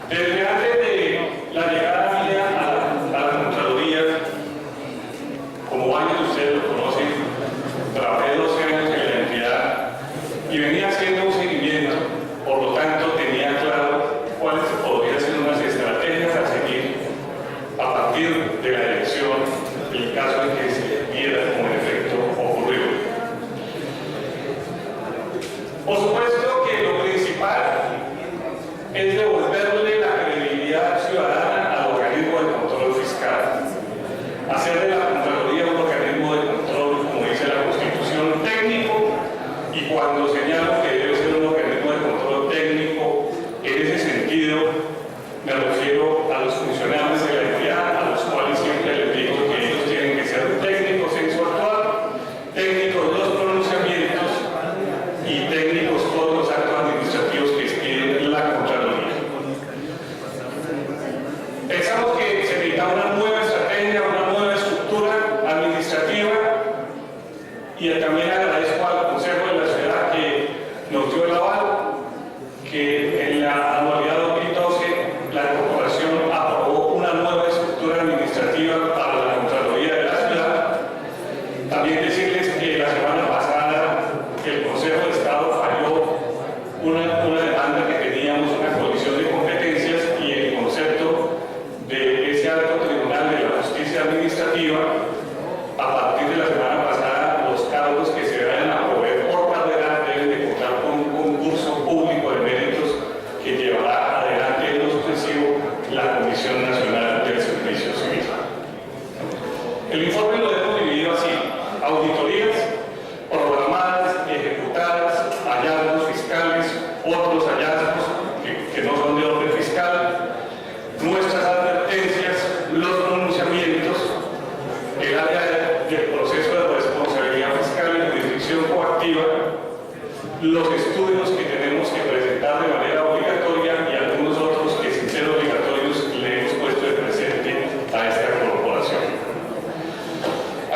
Desde antes de la llegada mía a la Contraloría, como varios de ustedes lo conocen, trabajé 12 años en la entidad y venía haciendo un seguimiento, por lo tanto tenía claro cuáles podrían ser unas estrategias a seguir a partir de la elección, en el caso en que se viera como en efecto ocurrió. Por supuesto que lo principal es devolverle la credibilidad ciudadana al organismo de control fiscal, hacer de la Contraloría un organismo de control, como dice la Constitución, técnico, y cuando señalo que debe ser un organismo de control técnico, en ese sentido me refiero a los funcionarios de la entidad, a los cuales siempre les digo que ellos tienen que ser técnicos en su actuar, técnicos en los pronunciamientos y técnicos todos los actos administrativos que expiden la Contraloría. Pensamos que se necesita una nueva estrategia, una nueva estructura administrativa, y también agradezco al Consejo de la Ciudad que nos dio el aval, que en la anualidad 2012 la Corporación aprobó una nueva estructura administrativa para la Contraloría de la Ciudad. También decirles que la semana pasada el Consejo de Estado falló una demanda que teníamos, una colisión de competencias, y el concepto de ese alto tribunal de la justicia administrativa, a partir de la semana pasada, los cargos que se vayan a proveer por carrera deben de contar con un concurso público de méritos que llevará adelante en lo sucesivo la Comisión Nacional del Servicio Civil. El informe lo hemos dividido así: auditorías programadas, ejecutadas, hallazgos fiscales, otros hallazgos que no son de orden fiscal, nuestras advertencias, los pronunciamientos, el área del proceso de responsabilidad fiscal y jurisdicción coactiva, los estudios que tenemos que presentar de manera obligatoria y algunos otros que, sin ser obligatorios, le hemos puesto de presente a esta corporación.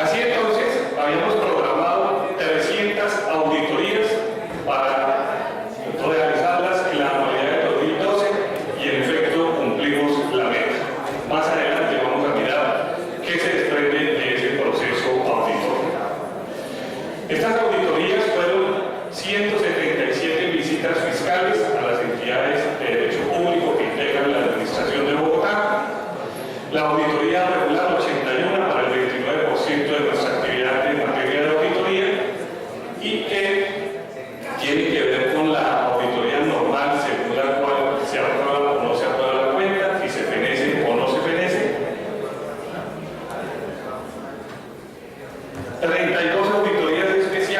Así entonces, habíamos programado 300 auditorías para realizarlas en la anualidad de 2012 y en efecto cumplimos la meta. Más adelante vamos a mirar qué se desprende de ese proceso auditorio. Estas auditorías fueron 177 visitas fiscales a las entidades de derecho público que integran la administración de Bogotá. La auditoría regular 81 para el 29% de nuestra actividad en materia de auditoría, y que tiene que ver con la auditoría normal, según la cual se aprueba o no se aprueba la cuenta, si se fenece o no se fenece. 32 auditorías especiales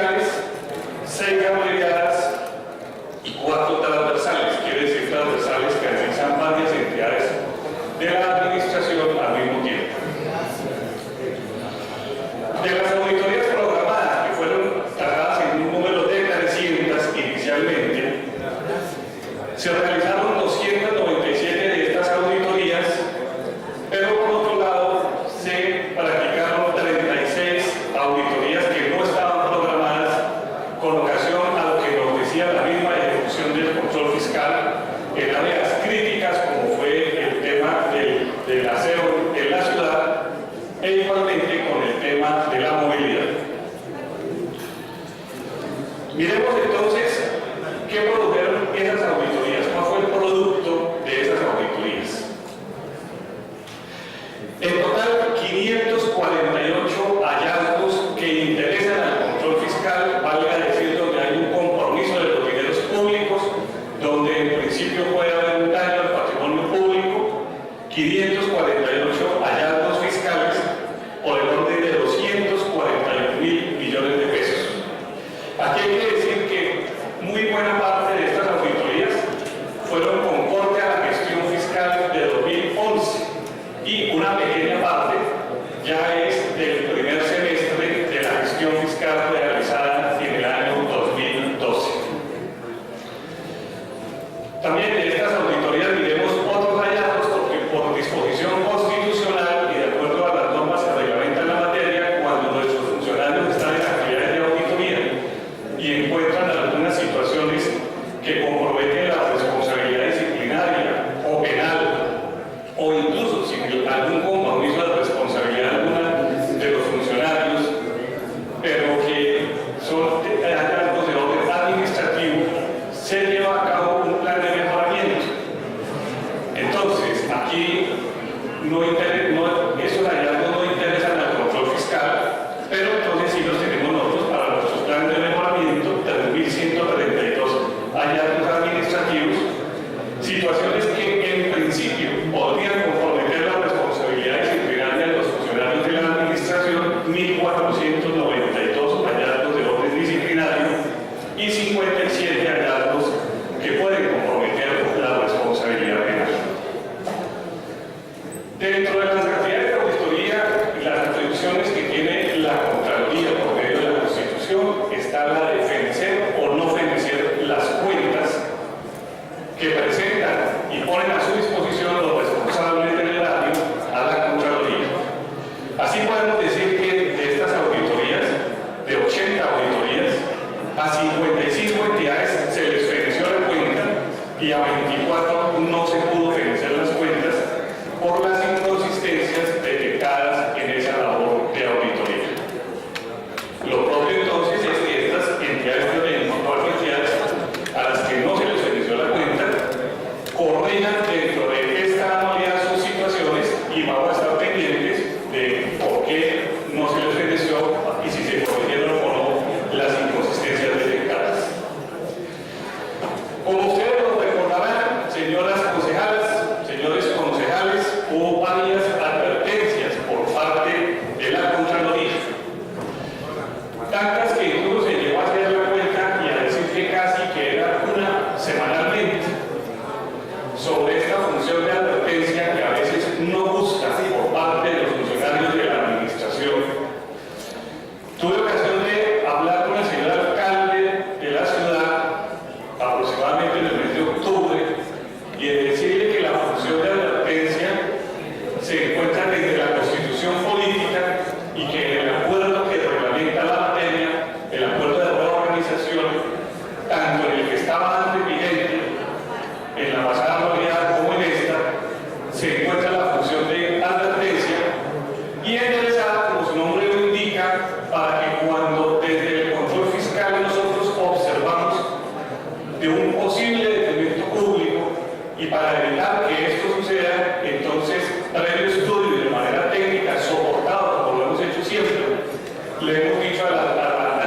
tantas que incluso se llegó a hacer la cuenta y a decir que casi que era una semanalmente, sobre esta función de advertencia que a veces no gusta por parte de los funcionarios de la administración. Tuve ocasión de hablar con el señor alcalde de la ciudad aproximadamente en el mes de octubre y de decirle que la función de advertencia se encuentra desde la Constitución política y que en el acuerdo que reglamenta la materia, el acuerdo de reorganización, tanto en el que estaba antes vigente, en la pasada modalidad como en esta, se encuentra la función de advertencia y enderezada, como su nombre lo indica, para que cuando desde el control fiscal nosotros observamos de un posible detrimento público y para evitar que esto suceda, entonces, previo estudio y de manera técnica, soportado, como lo hemos hecho siempre, le hemos dicho a la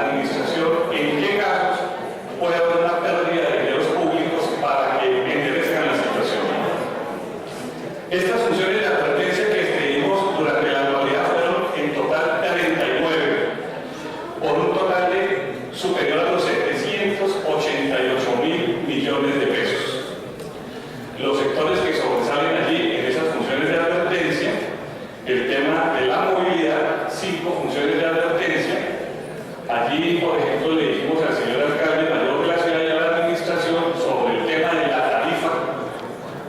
administración en qué casos puede haber una pérdida de dineros públicos para que enderezcan la situación. Estas funciones de advertencia que expedimos durante la anualidad fueron en total 39, por un total de superior a los 788.000 millones de pesos. Los sectores que sobresalen allí en esas funciones de advertencia, el tema de la movilidad, 5 funciones de advertencia. Allí, por ejemplo, le dijimos al señor alcalde mayor de la ciudad y a la administración sobre el tema de la tarifa.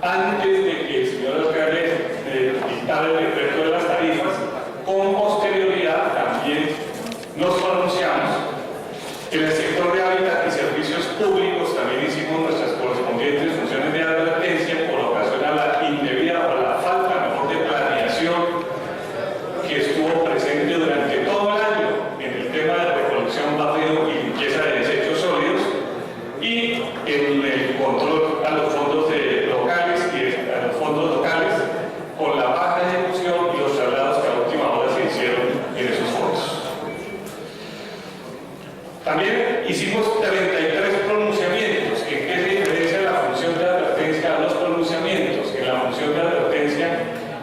Antes de que el señor alcalde dictara el decreto de las tarifas, con posterioridad también nos pronunciamos. En el sector de hábitat y servicios públicos también hicimos nuestras correspondientes funciones de advertencia por ocasión a la indebida o a la falta, mejor, de planeación que estuvo presente durante todo el año en el tema de recolección, barrido y limpieza de desechos sólidos y en el control a los fondos locales y a los fondos locales con la baja ejecución y los traslados que a última hora se hicieron en esos fondos. También hicimos 33 pronunciamientos. ¿En qué se diferencia la función de advertencia a los pronunciamientos? En la función de advertencia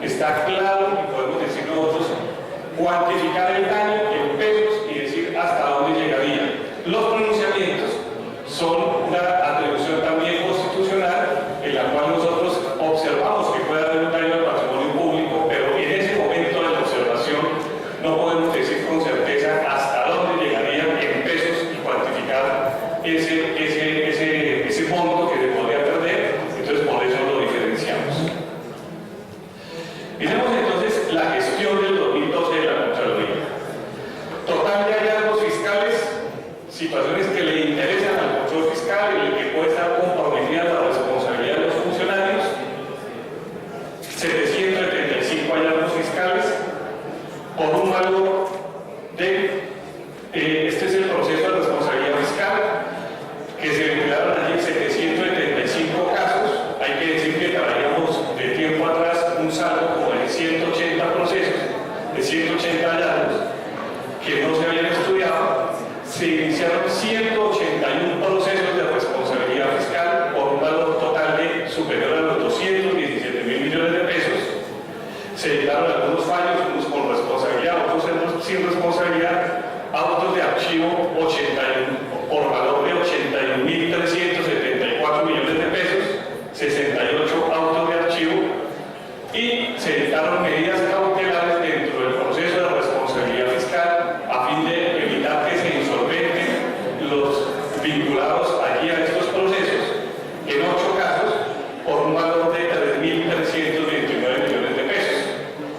está claro, y podemos decir nosotros, cuantificar el daño en pesos y decir hasta dónde llegaría. Los pronunciamientos son una atribución también constitucional en la cual nosotros observamos que puede haber un daño al patrimonio público, pero en ese momento de la observación no podemos decir con certeza hasta dónde llegaría en pesos y cuantificar ese monto que se podría perder. Entonces, por eso lo diferenciamos. Miremos entonces la gestión del 2012 de la Contraloría. Total de hallazgos fiscales, situaciones que le interesan al control fiscal y en el que puede estar comprometida la responsabilidad de los funcionarios. 735 hallazgos fiscales por un valor de, este es el proceso de responsabilidad fiscal, que se emplearon allí 775 casos. Hay que decir que traíamos de tiempo atrás un saldo como de 180 procesos, de 180 hallazgos que no se habían estudiado. Se iniciaron 181 procesos de responsabilidad fiscal por un valor total de superior a los 217.000 millones de pesos. Se dictaron algunos fallos, unos con responsabilidad, otros sin responsabilidad, autos de archivo 81 por valor de 81.374 millones de pesos, 68 autos de archivo, y se dictaron medidas cautelares dentro del proceso de responsabilidad fiscal a fin de evitar que se insolventen los vinculados allí a estos procesos, en 8 casos, por un valor de 3.329 millones de pesos.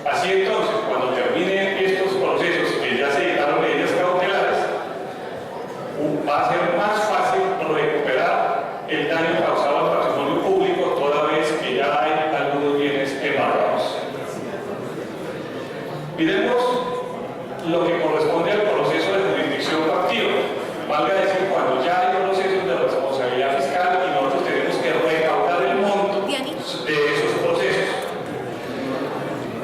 Así entonces, cuando terminen estos procesos que ya se dictaron medidas cautelares, va a ser más fácil recuperar el daño causado al patrimonio público toda vez que ya hay algunos bienes embargados. Miremos lo que corresponde al proceso de jurisdicción coactiva. Valga decir, cuando ya hay procesos de responsabilidad fiscal y nosotros tenemos que recaudar el monto de esos procesos.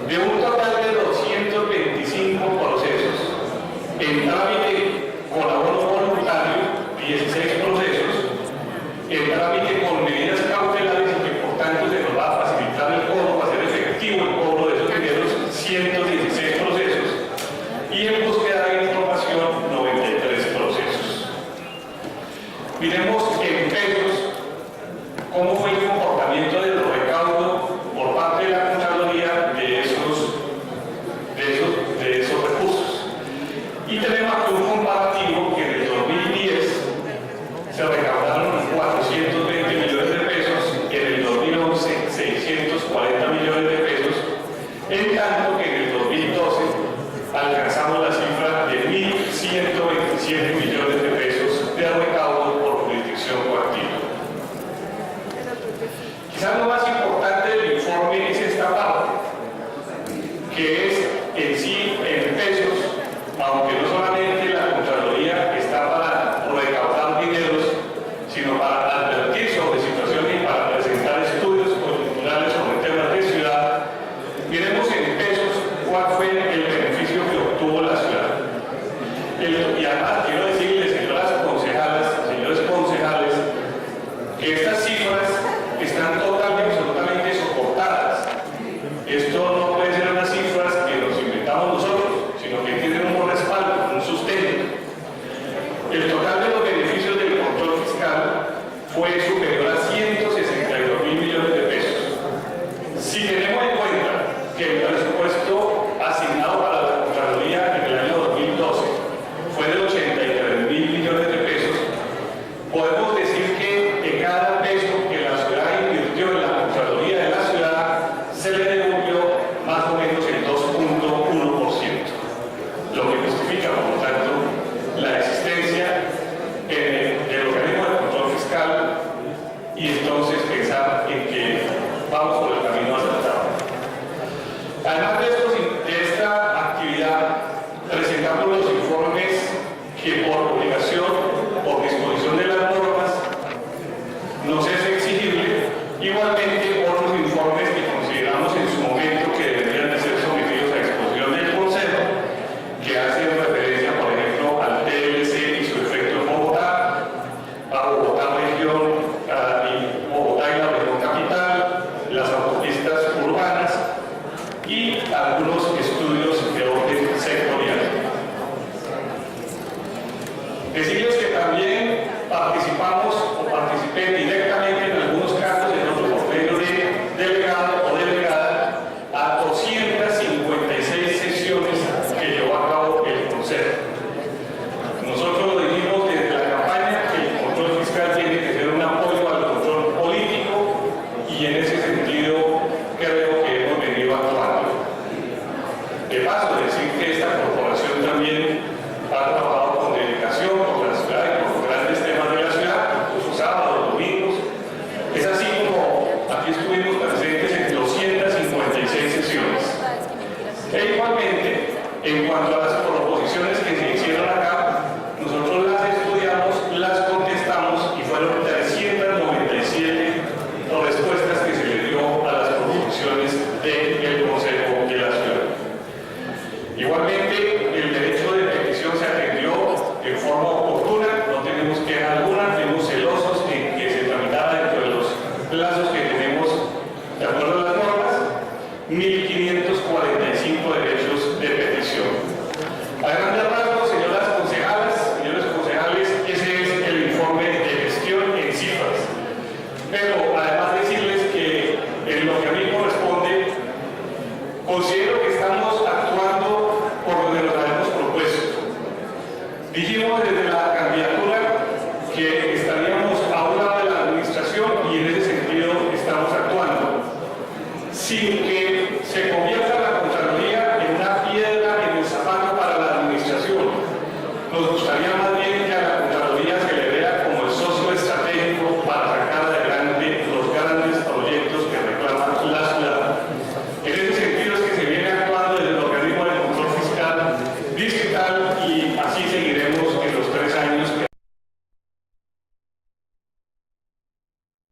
De un total de 225 procesos en trámite con abono voluntario, 16 procesos, en trámite con medidas cautelares y que por tanto se nos va a facilitar el cobro, va a ser efectivo el cobro de esos dineros, 116 procesos, y en búsqueda de información, 93 Y tenemos aquí un comparativo que en el 2010 se recaudaron 420 millones de pesos, en el 2011 640 millones de pesos, en tanto que en el 2012 alcanzamos la cifra de 1.127 millones de pesos de recaudo por jurisdicción coactiva. Quizás lo más importante del informe es esta parte, que es en sí, en pesos, aunque no solamente la Contraloría está para recaudar dineros, sino para advertir sobre situaciones y para presentar estudios coyunturales sobre temas de ciudad. Miremos en pesos cuál fue el beneficio que obtuvo la ciudad. Y además quiero decirles, señoras concejalas, señores concejales, que estas cifras están totalmente, absolutamente soportadas. Esto no puede ser unas cifras que nos inventamos nosotros, sino que tienen un respaldo, un sustento. El total de los beneficios del control fiscal fue superior a 162.000 millones de pesos. Si tenemos en cuenta que el presupuesto asignado para la Contraloría en el año 2012 fue de 83.000 millones de pesos, podemos decir que de cada peso que la ciudad invirtió en la Contraloría de la ciudad, se le devolvió más o menos el 2.1%, lo que justifica, por lo tanto, la existencia del organismo de control fiscal y entonces pensar en que vamos por el camino acertado. Además de esta actividad, presentamos los informes que por obligación, por disposición de las normas, nos es exigible, igualmente otros informes que consideramos en su momento que deberían de ser sometidos a exposición del Consejo, que hacen referencia, por ejemplo, al TLC y su efecto en Bogotá, a Bogotá región, y Bogotá y la región capital, las autopistas urbanas y algunos estudios de orden sectorial. Decirles que también participamos o participé directamente en algunos casos en nuestro portfolio de delegado o delegada a 256 sesiones que llevó a cabo el Consejo. Nosotros lo dijimos desde la campaña que el control fiscal tiene que ser un apoyo al control político y en ese sentido creo que hemos venido actuando. De paso, decir que esta corporación también ha trabajado con dedicación por la ciudad y por los grandes temas de la ciudad, incluso sábados, domingos. Es así como aquí estuvimos presentes en 256 sesiones. E igualmente, en cuanto a las proposiciones que se hicieron acá, nosotros las estudiamos, las contestamos y fueron 397 respuestas que se le dio a las proposiciones del Consejo de la Ciudad. Igualmente, el derecho de petición se atendió en forma oportuna, no tenemos queja alguna, fuimos celosos en que se tramitara dentro de los plazos que tenemos de acuerdo a las normas, 1.545 derechos de petición. A grandes rasgos, señoras concejalas, señores concejales, ese es el informe de gestión en cifras. Pero además decirles que en lo que a mí corresponde, considero que estamos actuando por donde nos habíamos propuesto. Dijimos desde la candidatura que estaríamos a un lado de la administración y en ese sentido estamos actuando, sin que